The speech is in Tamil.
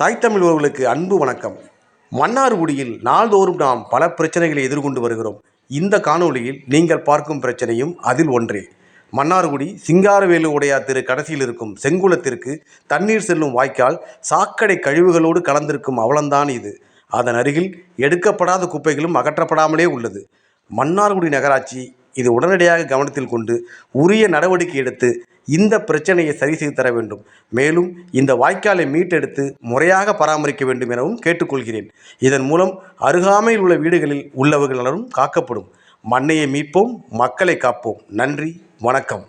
தாய் தமிழ் உறவுகளுக்கு அன்பு வணக்கம். மன்னார்குடியில் நாள்தோறும் நாம் பல பிரச்சனைகளை எதிர்கொண்டு வருகிறோம். இந்த காணொளியில் நீங்கள் பார்க்கும் பிரச்சனையும் அதில் ஒன்றே. மன்னார்குடி சிங்காரவேலு உடையார் தெரு கடைசியில் இருக்கும் செங்குளத்திற்கு தண்ணீர் செல்லும் வாய்க்கால் சாக்கடை கழிவுகளோடு கலந்திருக்கும் அவலம்தான் இது. அதன் அருகில் எடுக்கப்படாத குப்பைகளும் அகற்றப்படாமலே உள்ளது. மன்னார்குடி நகராட்சி இது உடனடியாக கவனத்தில் கொண்டு உரிய நடவடிக்கை எடுத்து இந்த பிரச்சனையை சரி செய்து தர வேண்டும். மேலும் இந்த வாய்க்காலை மீட்டெடுத்து முறையாக பராமரிக்க வேண்டும் எனவும் கேட்டுக்கொள்கிறேன். இதன் மூலம் அருகாமையில் உள்ள வீடுகளில் உள்ளவர்கள் நலனும் காக்கப்படும். மண்ணையை மீட்போம், மக்களை காப்போம். நன்றி, வணக்கம்.